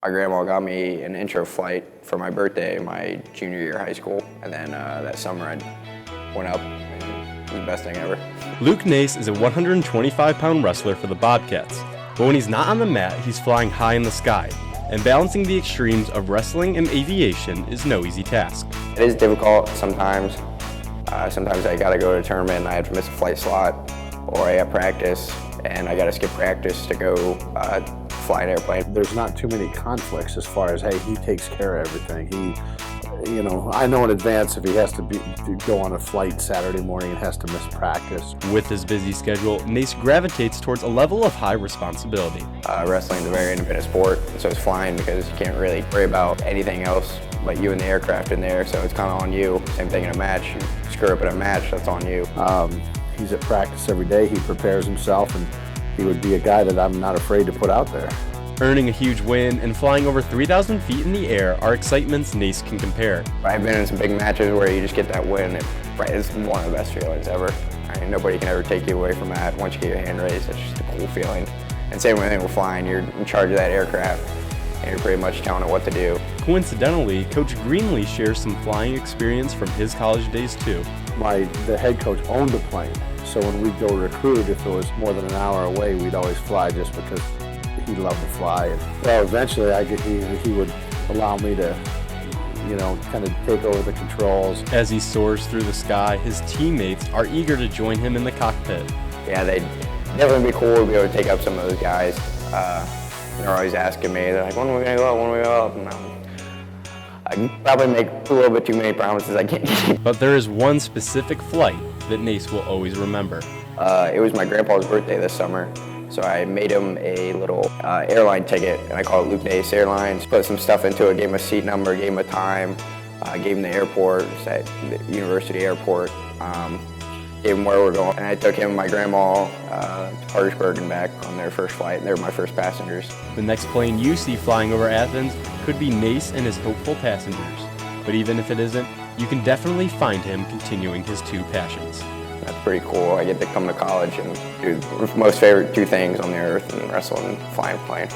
My grandma got me an intro flight for my birthday, my junior year of high school, and then that summer I went up, and it was the best thing ever. Luke Nace is a 125-pound wrestler for the Bobcats, but when he's not on the mat, he's flying high in the sky, and balancing the extremes of wrestling and aviation is no easy task. It is difficult sometimes. Sometimes I gotta go to a tournament and I have to miss a flight slot, or I have practice and I gotta skip practice to go fly an airplane. There's not too many conflicts as far as, hey, he takes care of everything. I know in advance if he has to go on a flight Saturday morning and has to miss practice. With his busy schedule, Nace gravitates towards a level of high responsibility. Wrestling is a very independent sport, so it's flying because you can't really worry about anything else but you and the aircraft in there, so it's kind of on you. Same thing in a match. You screw up in a match, that's on you. He's at practice every day. He prepares himself, and he would be a guy that I'm not afraid to put out there. Earning a huge win and flying over 3,000 feet in the air are excitements Nace can compare. I've been in some big matches where you just get that win. It's one of the best feelings ever. Nobody can ever take you away from that. Once you get your hand raised, it's just a cool feeling. And same thing with flying. You're in charge of that aircraft, and you're pretty much telling it what to do. Coincidentally, Coach Greenlee shares some flying experience from his college days too. The head coach owned a plane, so when we'd go recruit, if it was more than an hour away, we'd always fly just because he loved to fly. And well, eventually he would allow me to, kind of take over the controls. As he soars through the sky, his teammates are eager to join him in the cockpit. Yeah, they'd definitely be cool to be able to take up some of those guys. They're always asking me, they're like, when are we gonna go up, when are we gonna go up? And I can probably make a little bit too many promises I can't keep. But there is one specific flight that Nace will always remember. It was my grandpa's birthday this summer, so I made him a little airline ticket, and I called it Luke Nace Airlines. Put some stuff into it, gave him a seat number, gave him a time, gave him the airport, it was at the university airport, gave him where we're going. And I took him and my grandma to Parkersburg and back on their first flight, and they were my first passengers. The next plane you see flying over Athens could be Nace and his hopeful passengers. But even if it isn't, you can definitely find him continuing his two passions. That's pretty cool. I get to come to college and do my most favorite two things on the earth, and wrestle and fly a plane.